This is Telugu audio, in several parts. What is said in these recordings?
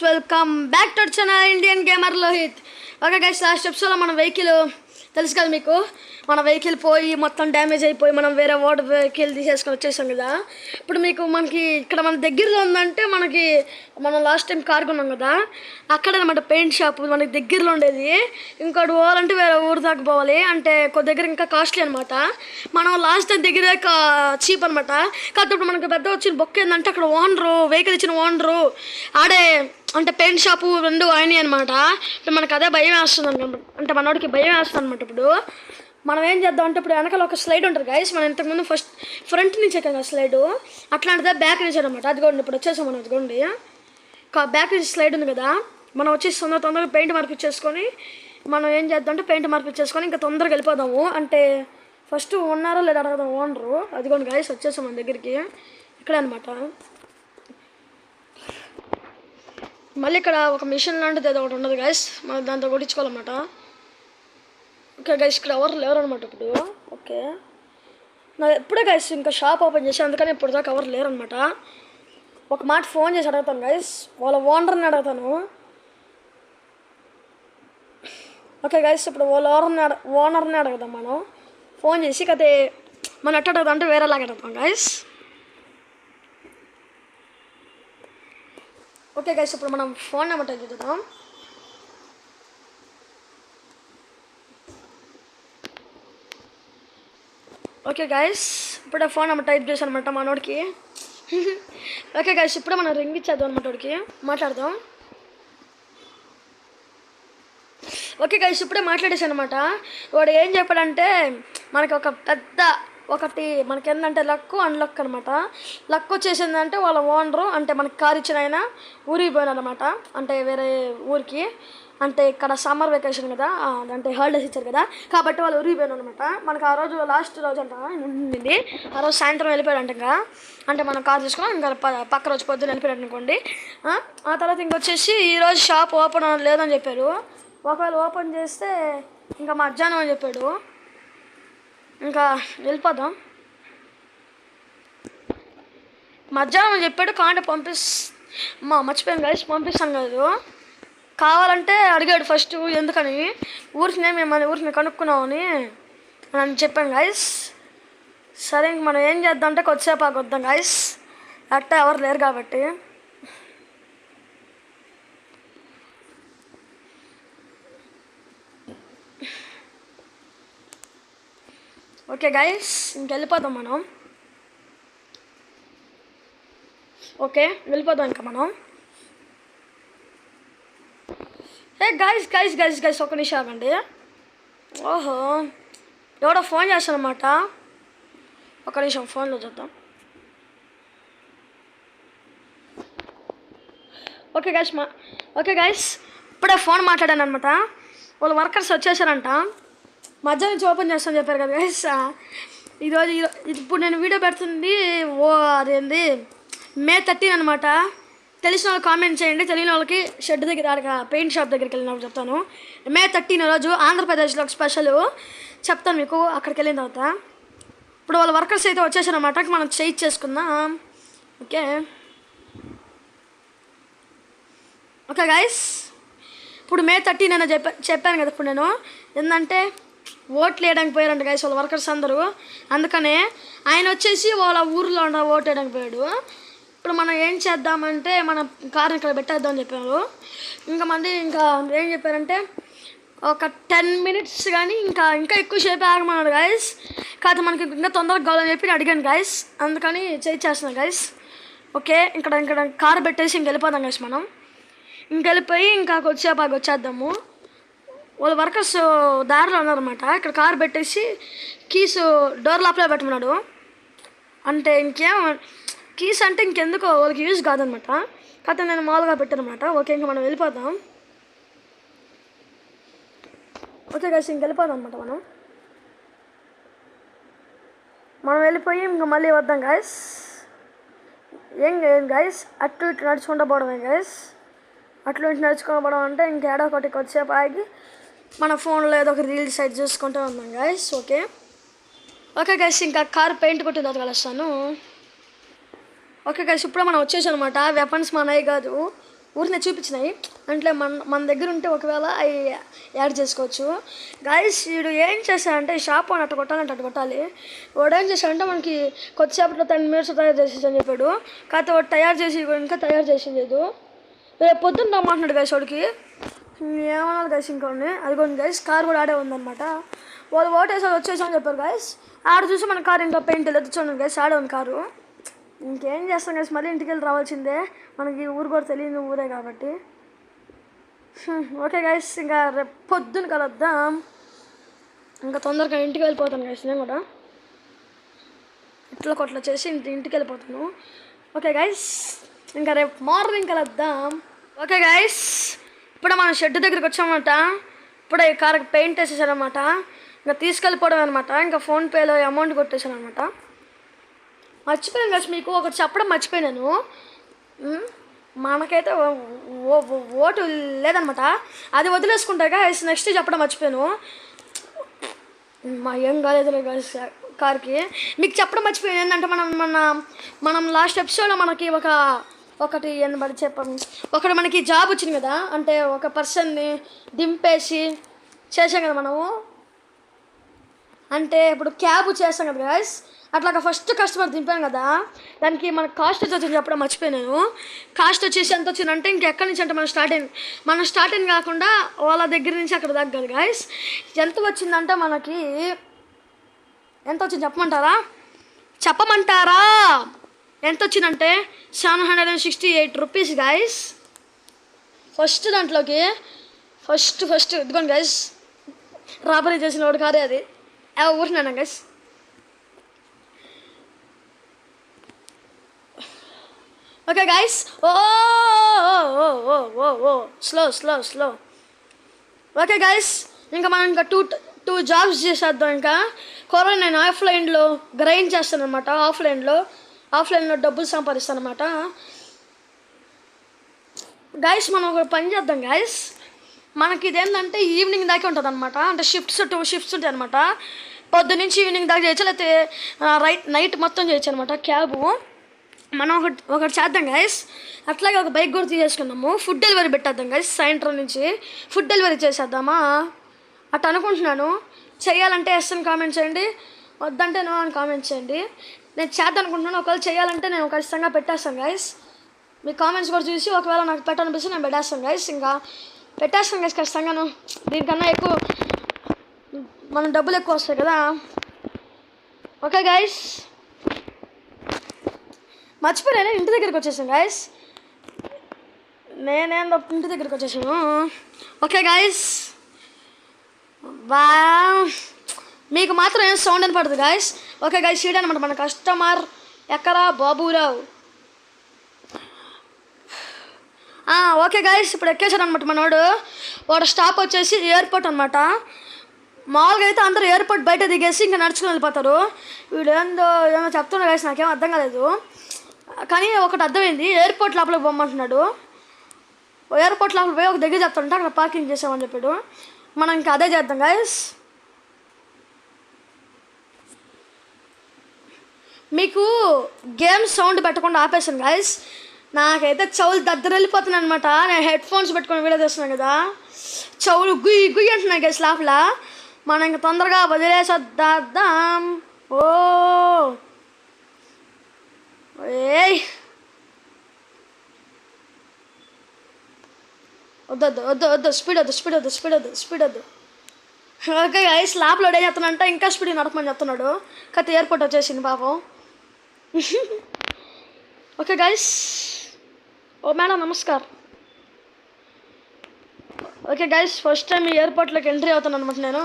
Welcome back to channel Indian gamer Lohith. Okay guys, last ఎపిసోడ్లో మన వెహికల్ తెలుసు కదా మీకు, మన వెహికల్ పోయి మొత్తం డ్యామేజ్ అయిపోయి మనం వేరే వాటర్ వెహికల్ తీసేసుకొని వచ్చేసాం కదా. ఇప్పుడు మనకి ఇక్కడ మన దగ్గరలో ఉందంటే మనం లాస్ట్ టైం కార్ కొన్నాం కదా, అక్కడ అనమాట పెయింట్ షాప్ మనకి దగ్గరలో ఉండేది. ఇంకోటి పోవాలంటే వేరే ఊరు దాకా పోవాలి, అంటే కొద్ది దగ్గర ఇంకా కాస్ట్లీ అనమాట. మనం లాస్ట్ టైం దగ్గర చీప్ అనమాట. కాకపోతే ఇప్పుడు మనకి పెద్ద వచ్చిన బొక్క ఏంటంటే అక్కడ ఓనరు, వెహికల్ ఇచ్చిన ఓనరు ఆడే అంటే పెయింట్ షాపు రెండు అయినాయి అనమాట. ఇప్పుడు మనకు అదే భయం వేస్తుంది అనమాట, అంటే మనోడికి భయం వేస్తుంది అనమాట. ఇప్పుడు మనం ఏం చేద్దాం అంటే, ఇప్పుడు వెనకాల ఒక స్లైడ్ ఉంటుంది గైస్, మనం ఇంతకుముందు ఫ్రంట్ నుంచి ఎక్కాం కదా స్లైడు, అట్లాంటిదే బ్యాక్ నుంచి అనమాట. అదిగోండి ఇప్పుడు వచ్చేసాం మనం, అదిగోండి బ్యాక్ నుంచి స్లైడ్ ఉంది కదా, మనం వచ్చేసి తొందరగా పెయింట్ మార్పిచ్చేసుకొని మనం ఏం చేద్దాం అంటే పెయింట్ మార్పిచ్చేసుకొని ఇంకా తొందరగా వెళ్ళిపోదాము. అంటే ఫస్ట్ ఉన్నారో లేదా అడగదాం ఓనరు. అదిగోండి గైస్ వచ్చేసాం మన దగ్గరికి, ఇక్కడే అనమాట. మళ్ళీ ఇక్కడ ఒక మిషన్ లాంటిది ఏదో ఒకటి ఉండదు గైస్, మనం దాంతో కొట్టించుకోవాలన్నమాట. ఓకే గైస్, ఇక్కడ ఎవరు లేరు అనమాట ఇప్పుడు. ఓకే, నాకు ఎప్పుడే గైస్ ఇంకా షాప్ ఓపెన్ చేసి, అందుకని ఇప్పుడు దాకా ఎవరు లేరు అనమాట. ఒక మాట ఫోన్ చేసి అడుగుతాను గైస్, వాళ్ళ ఓనర్ని అడుగుతాను. ఓకే గైస్, ఇప్పుడు వాళ్ళ ఓనర్ని అడుగుదాం మనం ఫోన్ చేసి. కదే మనం ఎట్ట అడుగుదాం అంటే వేరేలాగా అడుగుతాం గైస్. ఓకే గైస్, ఇప్పుడు మనం ఫోన్ నెంబర్ టైప్ చేద్దాం. ఓకే గైస్, ఇప్పుడే ఫోన్ నెంబర్ టైప్ చేశాను అనమాట మనోడికి. ఓకే గైస్, ఇప్పుడే మనం రింగ్ ఇచ్చేద్దాం అనమాట, వాడికి మాట్లాడదాం. ఓకే గైస్, ఇప్పుడే మాట్లాడేసాను అనమాట. వాడు ఏం చెప్పాడంటే, మనకి ఒకటి మనకి ఏంటంటే లక్ అన్లక్ అనమాట. లక్ వచ్చేసిందంటే వాళ్ళ ఓనరు, అంటే మనకి కార్ ఇచ్చిన ఆయన ఊరికి పోయినారనమాట, అంటే వేరే ఊరికి. అంటే ఇక్కడ సమ్మర్ వెకేషన్ కదా, అంటే హాలిడేస్ ఇచ్చారు కదా, కాబట్టి వాళ్ళు ఊరికి పోయినారు అనమాట. మనకు ఆ రోజు లాస్ట్ రోజు అంట ఉండింది, ఆ రోజు సాయంత్రం వెళ్ళిపోయాడంట. ఇంకా అంటే మనం కార్ తీసుకున్నాం, ఇంకా పక్క రోజు పొద్దున్న వెళ్ళిపోయాడు అనుకోండి. ఆ తర్వాత ఇంకొచ్చేసి ఈరోజు షాప్ ఓపెన్ లేదని చెప్పారు. ఒకవేళ ఓపెన్ చేస్తే ఇంకా మధ్యాహ్నం అని చెప్పాడు. ఇంకా వెళ్ళిపోదాం మధ్యాహ్నం అని చెప్పాడు. కాంటే మర్చిపోయాను గైస్, పంపిస్తాను కాదు. కావాలంటే అడిగాడు ఫస్ట్, ఎందుకని ఊరికి మేము ఊరికి కనుక్కున్నామని అని చెప్పాను గైస్. సరే ఇంక మనం ఏం చేద్దాం అంటే కొద్దిసేపు ఆగొద్దాం గైస్, అట్ట ఎవరు లేరు కాబట్టి. ఓకే గైస్, ఇంకెళ్ళిపోదాం మనం. ఓకే వెళ్ళిపోదాం ఇంకా మనం. గైస్ గైస్ గైస్ గైస్ ఒక నిమిషం ఆగండి. ఓహో, ఎవడో ఫోన్ చేస్తానమాట, ఒక నిమిషం ఫోన్లో చూద్దాం. ఓకే గైస్, ఇప్పుడే ఫోన్ మాట్లాడాను అనమాట. వాళ్ళు వర్కర్స్ వచ్చేసారంట, మధ్యాహ్నం నుంచి ఓపెన్ చేస్తాను చెప్పారు కదా గైస్. ఇప్పుడు నేను వీడియో పెడుతుంది అదేంది May 13 అనమాట. తెలిసిన వాళ్ళు కామెంట్ చేయండి, తెలియని వాళ్ళకి షెడ్ దగ్గర పెయింట్ షాప్ దగ్గరికి వెళ్ళినప్పుడు చెప్తాను. May 13 రోజు ఆంధ్రప్రదేశ్లో ఒక స్పెషల్ చెప్తాను మీకు, అక్కడికి వెళ్ళిన తర్వాత. ఇప్పుడు వాళ్ళ వర్కర్స్ అయితే వచ్చేసారనమాట, మనం చేసుకుందాం. ఓకే గైస్, ఇప్పుడు May 13 అని చెప్పాను కదా. ఇప్పుడు నేను ఏంటంటే ఓట్లు వేయడానికి పోయారంట గైస్ వాళ్ళ వర్కర్స్ అందరూ, అందుకనే ఆయన వచ్చేసి వాళ్ళ ఊరిలో ఉన్న ఓటు వేయడానికి పోయాడు. ఇప్పుడు మనం ఏం చేద్దామంటే మన కార్ ఇక్కడ పెట్టేద్దామని చెప్పారు. ఇంకా ఏం చెప్పారంటే ఒక 10 minutes కానీ ఇంకా ఎక్కువ సేపు ఆగమన్నాడు గైస్. కాకపోతే మనకి ఇంకా తొందరగా కావాలని చెప్పి అడిగాను గైస్, అందుకని చేస్తున్నాను గైస్. ఓకే, ఇక్కడ కార్ పెట్టేసి వెళ్ళిపోదాం గైస్ మనం. వెళ్ళిపోయి ఇంకా కొద్దిసేపు వచ్చేద్దాము. వాళ్ళ వర్కర్స్ దారిలో ఉన్నారన్నమాట. ఇక్కడ కార్ పెట్టేసి కీస్ డోర్ లోపలే పెట్టమన్నాడు. అంటే కీస్ అంటే ఇంకెందుకో వాళ్ళకి యూజ్ కాదనమాట, కాకపోతే నేను మామూలుగా పెట్టానమాట. ఓకే, ఇంకా మనం వెళ్ళిపోదాం. ఓకే గైస్, వెళ్ళిపోదాం అనమాట మనం వెళ్ళిపోయి ఇంకా మళ్ళీ వద్దాం గైస్. ఏం గైస్, అటు ఇటు నడుచుకుంటూ పోవడమే గైస్. అట్లా ఇటు నడుచుకుంటూ పోవడం అంటే ఇంకేడో ఒకటి కొద్దిసేపు ఆగి మన ఫోన్లో ఏదో ఒక రీల్స్ సైడ్ చూసుకుంటూ ఉన్నాం గైస్. ఓకే గైస్, ఇంకా కార్ పెయింట్ కొట్టిన తర్వాత కలుస్తాను. ఓకే గైస్, ఇప్పుడు మనం వచ్చేసాం అనమాట. వెపన్స్ మనవి కాదు, ఊరినే చూపించినాయి. అంటే మన దగ్గర ఉంటే ఒకవేళ అవి యాడ్ చేసుకోవచ్చు. గాయస్ వీడు ఏం చేశాడంటే షాప్ అని అట్ట కొట్టాలంటే అట్ట కొట్టాలి. వాడు ఏం చేశాడంటే మనకి కొద్దిసేపట్లో 10 minutes తయారు చేసేసి అని చెప్పాడు. కాకపోతే వాడు తయారు చేసి ఇంకా తయారు చేసేది రేపు పొద్దున్న రమ్మంటున్నాడు గైస్. వాడికి ఏమన్నా గైస్ ఇంకోండి అదిగోండి గైస్, కార్ కూడా ఆడే ఉందన్నమాట. వాళ్ళు ఓటేసారి వచ్చేసామని చెప్పారు గైస్. ఆడ చూసి మన కారు ఇంకా పెయింట్ లేదు చూడండి గైస్, ఆడే ఉంది కారు. ఇంకేం చేస్తాం గైస్, మళ్ళీ ఇంటికి వెళ్ళి రావాల్సిందే. మనకి ఊరు కూడా తెలియని ఊరే కాబట్టి. ఓకే గైస్, ఇంకా రేపు పొద్దున్న కలుద్దాం. ఇంకా తొందరగా ఇంటికి వెళ్ళిపోతాను గైస్. నేను కూడా ఇట్లా కొట్లా చేసి ఇంటికి వెళ్ళిపోతాను. ఓకే గైస్, ఇంకా రేపు మార్నింగ్ కలుద్దాం. ఓకే గైస్, ఇప్పుడు మనం షెడ్ దగ్గరికి వచ్చామన్నమాట. ఇప్పుడే ఈ కార్కి పెయింట్ వేసేసారనమాట. ఇంకా తీసుకెళ్ళిపోవడం అనమాట. ఇంకా ఫోన్పేలో అమౌంట్ కొట్టేశాను అనమాట. మర్చిపోయాను గైస్, మీకు ఒకటి చెప్పడం మర్చిపోయినాను. మనకైతే ఓటు లేదనమాట, అది వదిలేసుకుంటా గైస్. నెక్స్ట్ చెప్పడం మర్చిపోయాను. ఏం కాలేదు గైస్ కార్కి. మీకు చెప్పడం మర్చిపోయాను ఏంటంటే మనం లాస్ట్ ఎపిసోడ్లో మనకి ఒకటి ఏంటంటే చెప్పాము, ఒకటి మనకి జాబ్ వచ్చింది కదా. అంటే ఒక పర్సన్ని దింపేసి చేసాం కదా మనము. అంటే ఇప్పుడు క్యాబ్ చేస్తాం కదా గైస్, అట్లాగా ఫస్ట్ కస్టమర్ దింపాను కదా, దానికి మనకు కాస్ట్ వచ్చింది చెప్పడం మర్చిపోయాను. కాస్ట్ వచ్చేసి ఎంత వచ్చిందంటే ఇంకెక్కడి నుంచి అంటే మనం స్టార్ట్ అయింది కాకుండా వాళ్ళ దగ్గర నుంచి అక్కడ తగ్గదు గైస్. ఎంత వచ్చిందంటే మనకి ఎంత వచ్చింది చెప్పమంటారా? ఎంత వచ్చిందంటే 768 రూపీస్ గైస్. ఫస్ట్ దాంట్లోకి ఫస్ట్ ఇదిగోండి గైస్, రాబరీ చేసిన వాడు కాదే అది ఊరినాను guys. Okay guys, slow. Okay guys, ఇంకా మనం ఇంకా టూ జాబ్స్ చేసేద్దాం. ఇంకా కూర నేను ఆఫ్లైన్లో గ్రైండ్ చేస్తాను అనమాట. ఆఫ్లైన్లో డబ్బులు సంపాదిస్తాను అనమాట. గైస్ మనం ఒక పని చేద్దాం గైస్. మనకి ఇదేంటంటే ఈవినింగ్ దాకా ఉంటుంది అనమాట. అంటే టూ షిఫ్ట్స్ ఉంటాయి అనమాట. పొద్దు నుంచి ఈవినింగ్ దాకా చేయొచ్చు, లేకపోతే నైట్ మొత్తం చేయొచ్చు అనమాట క్యాబు. మనం ఒకటి చేద్దాం గైస్. అట్లాగే ఒక బైక్ కూడా తీసేసుకున్నాము. ఫుడ్ డెలివరీ పెట్టేద్దాం గైస్. సాయంత్రం నుంచి ఫుడ్ డెలివరీ చేసేద్దామా అట్లా అనుకుంటున్నాను. చేయాలంటే ఎస్ అని కామెంట్ చేయండి, వద్దంటే నో అని కామెంట్ చేయండి. నేను చేద్దాం అనుకుంటున్నాను. ఒకవేళ చేయాలంటే నేను ఖచ్చితంగా పెట్టేస్తాను గైస్. మీ కామెంట్స్ కూడా చూసి ఒకవేళ నాకు పెట్టాలనిపిస్తే నేను పెట్టేస్తాను గైస్. ఇంకా పెట్టేస్తాను గైస్ ఖచ్చితంగాను. దీనికన్నా ఎక్కువ మనం డబ్బులు ఎక్కువ వస్తాయి కదా. ఓకే గైస్, మర్చిపోయాను ఇంటి దగ్గరికి వచ్చేసాను గైస్. నేనేందో ఇంటి దగ్గరికి వచ్చేసాను. ఓకే గైస్, మీకు మాత్రం ఏం సౌండ్ అని పడుతుంది గైస్. ఓకే గైస్, అనమాట మన కస్టమర్ ఎక్కరా బాబురావు. ఓకే గైస్, ఇప్పుడు ఎక్కేసాడు అనమాట వాడు స్టాప్ వచ్చేసి ఎయిర్పోర్ట్ అనమాట. మామూలుగా అయితే అందరూ ఎయిర్పోర్ట్ బయట దిగేసి ఇంకా నడుచుకుని వెళ్ళిపోతారు. వీడు ఏమో చెప్తున్నా గైస్, నాకేం అర్థం కాలేదు. కానీ ఒకటి అర్థమైంది, ఎయిర్పోర్ట్ లోపలికి పొమ్మంటున్నాడు. ఎయిర్పోర్ట్ లోపలికి పోయి ఒక దగ్గర చెప్తుంటే అక్కడ పార్కింగ్ చేసామని చెప్పాడు. మనం ఇంకా అదే చేద్దాం గైస్. మీకు గేమ్ సౌండ్ పెట్టకుండా ఆపేసాను గైస్. నాకైతే చెవులు దగ్గర వెళ్ళిపోతున్నాయి అనమాట. నేను హెడ్ ఫోన్స్ పెట్టుకొని వీడియో చేస్తున్నాను కదా, చెవులు గుయ్యి అంటున్నాయి గైస్ లోపల. మనం ఇంకా తొందరగా వదిలేసొద్దాం. వద్దు స్పీడ్ వద్దు. ఓకే గైస్, లోపల ఏం చెప్తున్నాడంటే ఇంకా స్పీడ్ నడపమని చెప్తున్నాడు. కథ ఎయిర్పోర్ట్ వచ్చేసింది పాపం. ఓకే గైస్, మేడం నమస్కారం. ఓకే గైస్, ఫస్ట్ టైం ఈ ఎయిర్పోర్ట్లోకి ఎంట్రీ అవుతాను అనమాట నేను.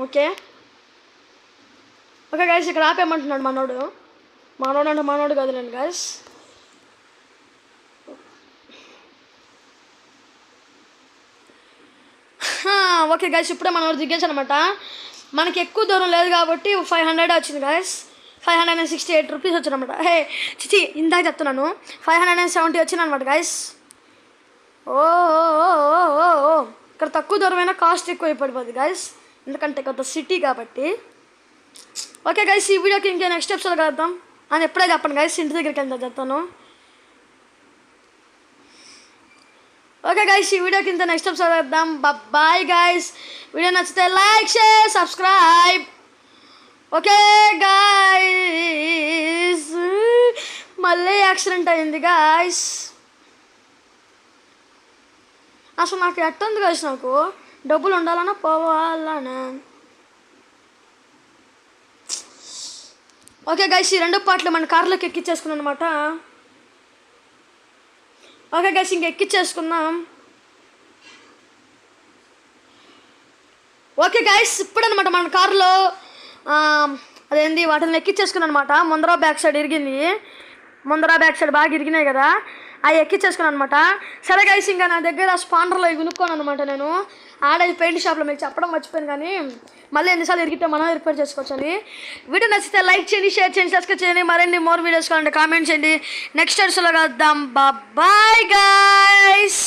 ఓకే గైస్, ఇక్కడ ఆపేయమంటున్నాడు మనోడు కదలేండి గైస్. ఓకే గైస్, ఇప్పుడే మనోడు దిగేచ్చు అనమాట. మనకి ఎక్కువ దూరం లేదు కాబట్టి 500 వచ్చింది గైస్. 568 రూపీస్ వచ్చిందనమాట. ఇందాక చెప్తున్నాను 570 వచ్చింది అనమాట గైస్. ఇక్కడ తక్కువ దూరమైనా కాస్ట్ ఎక్కువ అయిపోతుంది గైస్, ఎందుకంటే కొత్త సిటీ కాబట్టి. ఓకే గైస్, ఈ వీడియోకి ఇంకా నెక్స్ట్ ఎపిసోడ్ కలుద్దాం. అని ఎప్పుడే చెప్పండి గైస్, ఇంటి దగ్గరికి వెళ్తా చెప్తాను. ఓకే గైస్, ఈ వీడియో కింద నెక్స్ట్ ఎపిసోడ్ వేద్దాం. Bye guys. వీడియో నచ్చితే like, share, subscribe. Okay guys, మళ్ళీ యాక్సిడెంట్ అయింది గైస్. అసలు నాకు ఎట్టుంది గైస్, నాకు డబ్బులు ఉండాలన్నా పోవాలన్నా. ఓకే గైస్, ఈ 2 పాటలు మన కార్లోకి ఎక్కించేసుకున్నాం అనమాట. ఓకే గైస్, ఇంక ఎక్కించేసుకుందాం. ఓకే గైస్, ఇప్పుడు అనమాట మన కారులో అదేంది వాటిని ఎక్కించేసుకున్నాను అనమాట. ముందర బ్యాక్ సైడ్ ఇరిగింది, ముందర బ్యాక్ సైడ్ బాగా ఇరిగినాయి కదా, అవి ఎక్కించేసుకున్నాను అనమాట. సరే గైస్, ఇంకా నా దగ్గర స్పాండర్లో కొనుక్కోను అనమాట. నేను ఆడ పెయింట్ షాప్లో మీకు చెప్పడం మర్చిపోయాను, కానీ మళ్ళీ ఎన్నిసార్లు ఇరిగితే మనం రిపేర్ చేసుకోవచ్చు అని. వీడియో నచ్చితే లైక్ చేయండి, షేర్ చేయండి, సబ్స్క్రైబ్ చేయండి. మరిన్ని మోర్ వీడియోస్ కావాలంటే కామెంట్ చేయండి. నెక్స్ట్ ఎపిసోడ్లో కలుద్దాం. Bye guys.